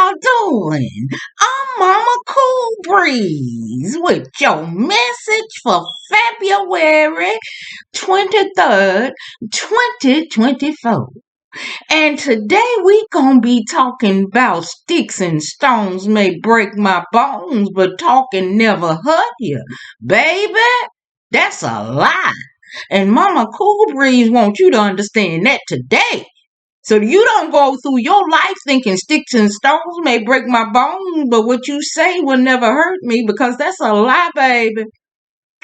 y'all doing? I'm Mama CoolBreeze with your message for February 23rd, 2024. And today we gonna be talking about sticks and stones may break my bones, but talking never hurt you. Baby, that's a lie. And Mama CoolBreeze wants you to understand that today. So you don't go through your life thinking sticks and stones may break my bones, but what you say will never hurt me, because that's a lie, baby.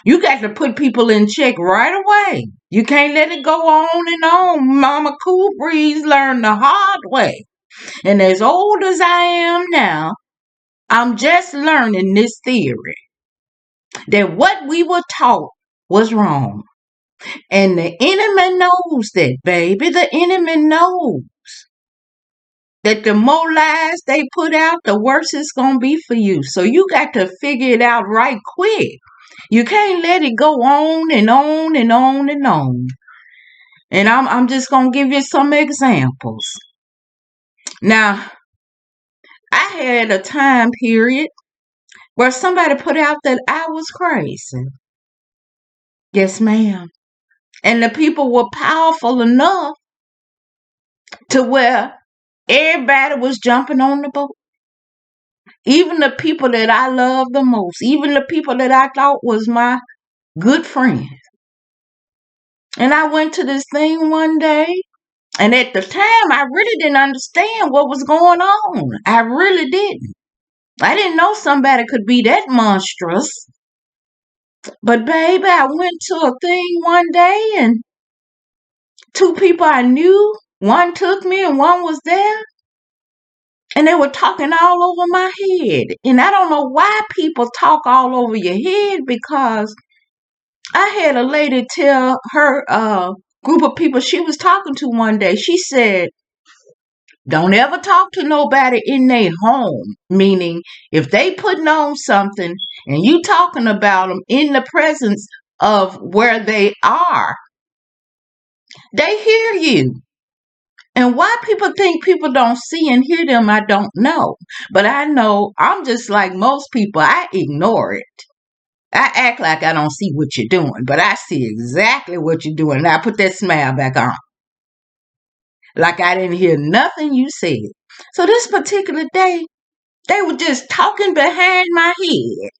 You got to put people in check right away. You can't let it go on and on. Mama CoolBreeze learned the hard way. And as old as I am now, I'm just learning this theory that what we were taught was wrong. And the enemy knows that, baby. The enemy knows that the more lies they put out, the worse it's going to be for you. So you got to figure it out right quick. You can't let it go on and on and on and on. And I'm just going to give you some examples. Now, I had a time period where somebody put out that I was crazy. Yes, ma'am. And the people were powerful enough to where everybody was jumping on the boat. Even the people that I love the most, even the people that I thought was my good friends. And I went to this thing one day, and at the time, I really didn't understand what was going on. I really didn't. I didn't know somebody could be that monstrous. But baby, I went to a thing one day, and two people I knew, one took me and one was there. And they were talking all over my head. And I don't know why people talk all over your head, because I had a lady tell her group of people she was talking to one day. She said, don't ever talk to nobody in their home. Meaning, if they putting on something and you talking about them in the presence of where they are, they hear you. And why people think people don't see and hear them, I don't know. But I know I'm just like most people. I ignore it. I act like I don't see what you're doing, but I see exactly what you're doing. And I put that smile back on. Like I didn't hear nothing you said. So this particular day, they were just talking behind my head.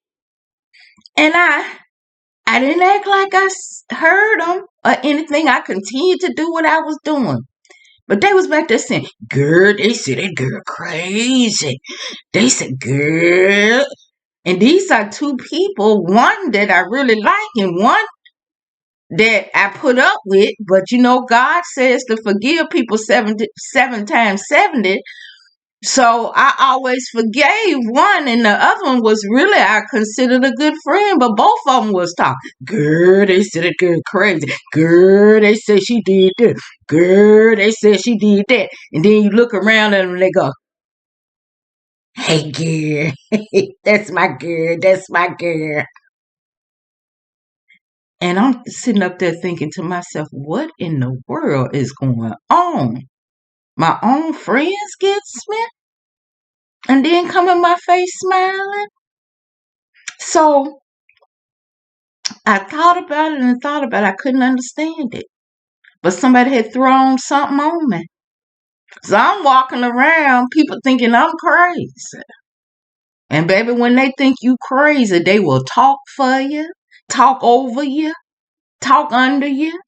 And I didn't act like I heard them or anything. I continued to do what I was doing. But they was back there saying, girl, they said that girl crazy. They said, girl. And these are two people, one that I really like and one that I put up with. But you know, God says to forgive people seven times 70. So I always forgave one, and the other one was really, I considered a good friend, but both of them was talking. Girl, they said that girl crazy. Girl, they said she did this. Girl, they said she did that. And then you look around at them and they go, hey, girl, that's my girl, that's my girl. And I'm sitting up there thinking to myself, what in the world is going on? My own friends get smitten? And then come in my face smiling. So I thought about it and thought about it. I couldn't understand it. But somebody had thrown something on me. So I'm walking around, people thinking I'm crazy. And baby, when they think you crazy, they will talk for you, talk over you, talk under you,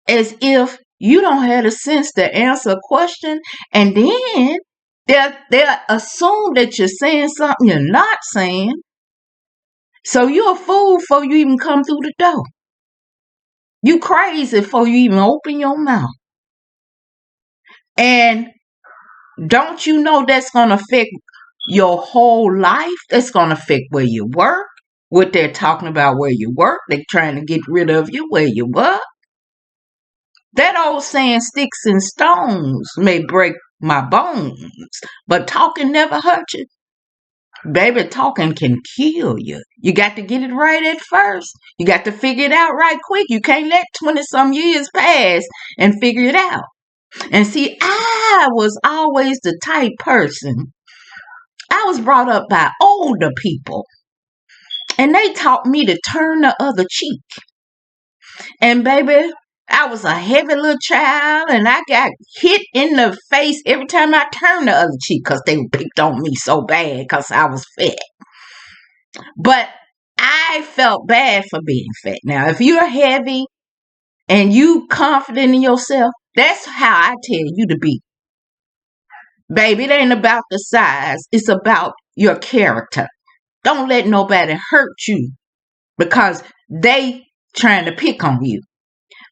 as if you don't have the sense to answer a question. And then they'll assume that you're saying something you're not saying. So you're a fool before you even come through the door. You crazy before you even open your mouth. And don't you know that's going to affect your whole life? That's going to affect where you work, what they're talking about where you work. They're trying to get rid of you where you work. That old saying, sticks and stones may break my bones, but talking never hurt you. Baby, talking can kill you. You got to get it right at first. You got to figure it out right quick. You can't let 20-some years pass and figure it out. And see, I was always the type person I was brought up by older people, and they taught me to turn the other cheek. And baby, I was a heavy little child, and I got hit in the face every time I turned the other cheek because they picked on me so bad because I was fat. But I felt bad for being fat. Now, if you're heavy and you confident in yourself, that's how I tell you to be. Baby, it ain't about the size. It's about your character. Don't let nobody hurt you because they trying to pick on you.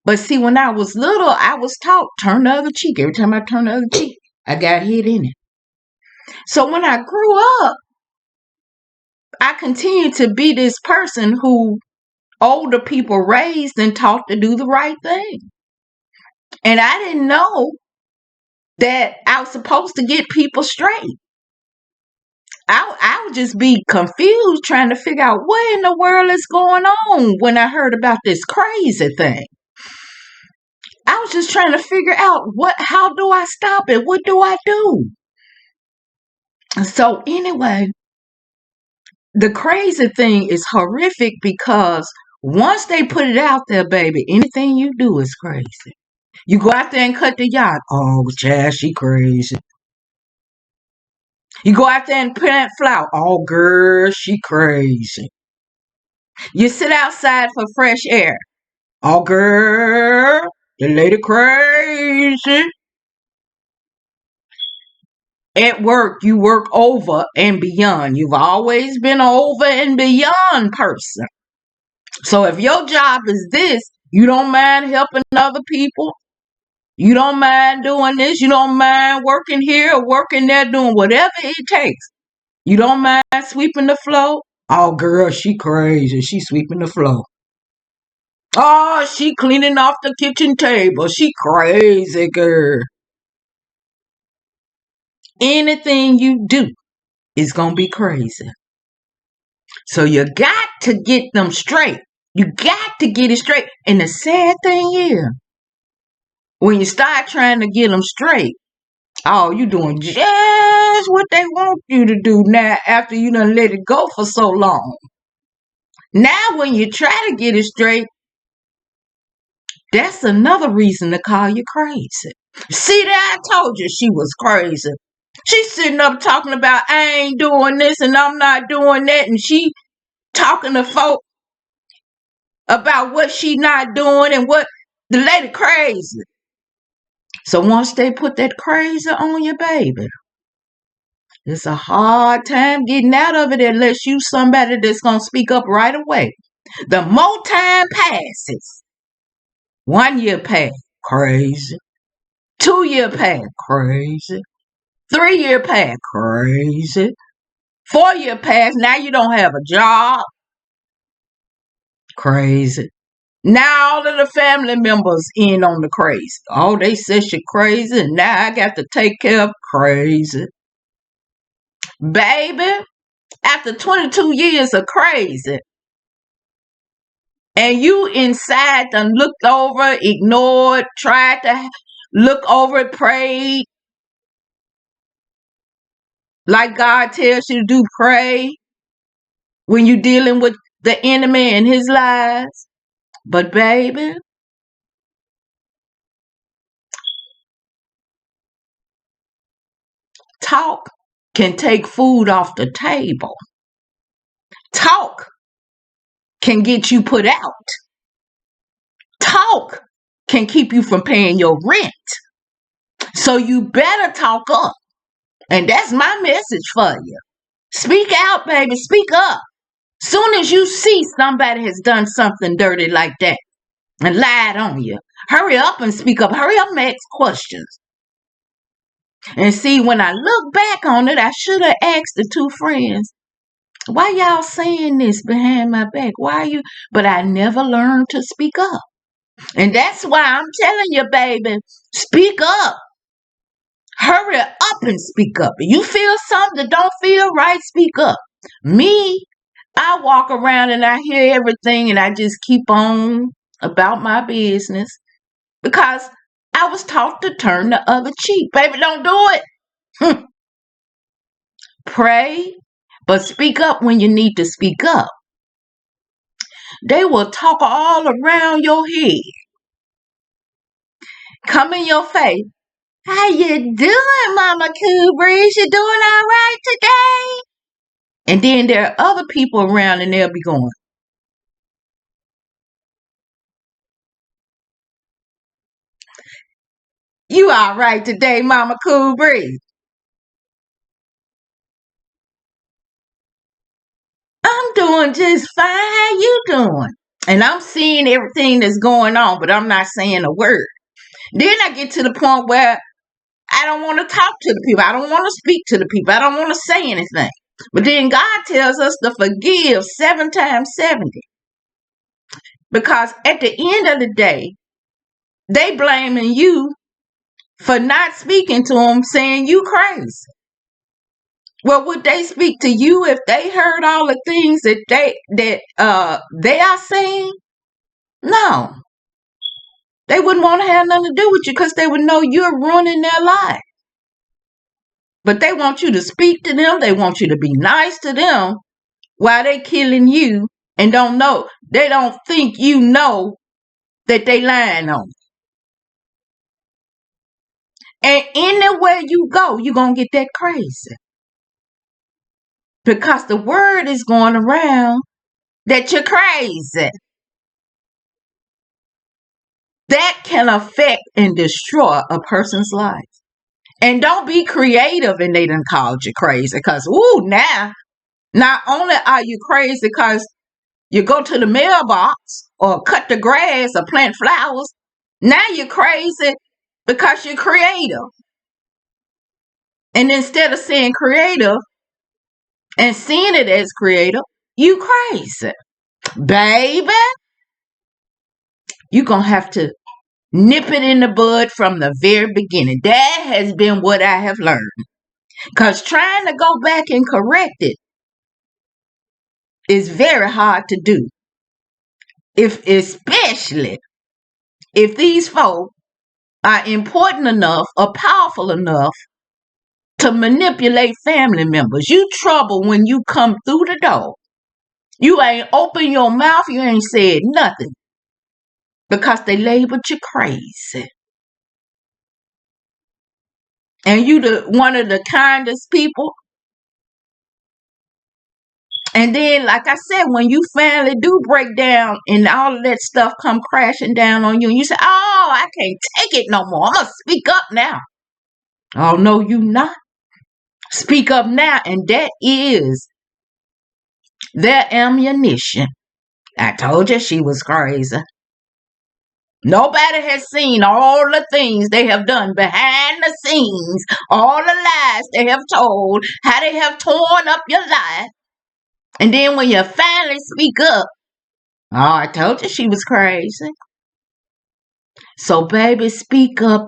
But see, when I was little, I was taught, turn the other cheek. Every time I turn the other cheek, I got hit in it. So when I grew up, I continued to be this person who older people raised and taught to do the right thing. And I didn't know that I was supposed to get people straight. I would just be confused trying to figure out what in the world is going on when I heard about this crazy thing. I was just trying to figure out how do I stop it? What do I do? So anyway, the crazy thing is horrific because once they put it out there, baby, anything you do is crazy. You go out there and cut the yard. Oh, child, she crazy. You go out there and plant flower. Oh, girl, she crazy. You sit outside for fresh air. Oh, girl, the lady crazy. At work, you work over and beyond. You've always been an over and beyond person. So if your job is this, you don't mind helping other people. You don't mind doing this. You don't mind working here or working there, doing whatever it takes. You don't mind sweeping the floor. Oh, girl, she crazy. She sweeping the floor. Oh, she cleaning off the kitchen table. She crazy, girl. Anything you do is going to be crazy. So you got to get them straight. You got to get it straight. And the sad thing is, when you start trying to get them straight, oh, you doing just what they want you to do now after you done let it go for so long. Now when you try to get it straight, that's another reason to call you crazy. See that? I told you she was crazy. She's sitting up talking about I ain't doing this and I'm not doing that, and she talking to folk about what she not doing and what the lady crazy. So once they put that crazy on you, baby, it's a hard time getting out of it unless you somebody that's going to speak up right away. The more time passes, 1 year pass, crazy. 2 year pass, crazy. 3 year pass, crazy. 4 year pass, now you don't have a job, crazy. Now all of the family members in on the crazy. Oh, they said she crazy, and now I got to take care of crazy. Baby, after 22 years of crazy, and you inside done looked over, ignored, tried to look over it, prayed, like God tells you to do, pray, when you're dealing with the enemy and his lies. But baby, talk can take food off the table. Talk can get you put out. Talk can keep you from paying your rent. So you better talk up. And that's my message for you. Speak out, baby. Speak up. Soon as you see somebody has done something dirty like that and lied on you, hurry up and speak up. Hurry up and ask questions. And see, when I look back on it, I should have asked the two friends, why y'all saying this behind my back? Why are you? But I never learned to speak up. And that's why I'm telling you, baby, speak up. Hurry up and speak up. If you feel something that don't feel right, speak up. Me, I walk around and I hear everything and I just keep on about my business because I was taught to turn the other cheek. Baby, don't do it. Pray, but speak up when you need to speak up. They will talk all around your head, come in your face. How you doing, Mama CoolBreeze? You doing all right today? And then there are other people around and they'll be going, you all right today, Mama CoolBreeze? I'm doing just fine. How you doing? And I'm seeing everything that's going on, but I'm not saying a word. Then I get to the point where I don't want to talk to the people. I don't want to speak to the people. I don't want to say anything. But then God tells us to forgive 7 times 70. Because at the end of the day, they blaming you for not speaking to them, saying you crazy. Well, would they speak to you if they heard all the things that they are saying? No. They wouldn't want to have nothing to do with you because they would know you're ruining their life. But they want you to speak to them. They want you to be nice to them while they killing you and don't know. They don't think you know that they lying on you. And anywhere you go, you're going to get that crazy. Because the word is going around that you're crazy. That can affect and destroy a person's life. And don't be creative and they done called you crazy. Because, now, not only are you crazy because you go to the mailbox or cut the grass or plant flowers, now you're crazy because you're creative. And instead of saying creative and seeing it as creative, you crazy. Baby, you're going to have to nip it in the bud from the very beginning. That has been what I have learned. Because trying to go back and correct it is very hard to do. Especially if these folk are important enough or powerful enough to manipulate family members. You trouble when you come through the door. You ain't open your mouth. You ain't said nothing. Because they labeled you crazy. And you one of the kindest people. And then, like I said, when you finally do break down and all of that stuff come crashing down on you, and you say, oh, I can't take it no more. I'm going to speak up now. Oh, no, you not. Speak up now. And that is their ammunition. I told you she was crazy. Nobody has seen all the things they have done behind the scenes, all the lies they have told, how they have torn up your life. And then when you finally speak up, oh, I told you she was crazy. So, baby, speak up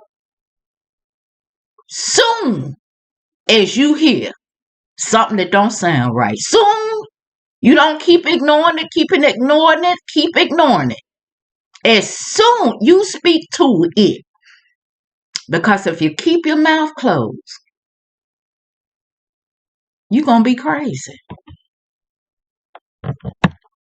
soon as you hear something that don't sound right. Soon. You don't keep ignoring it, keep ignoring it. As soon you speak to it. Because if you keep your mouth closed, you're going to be crazy.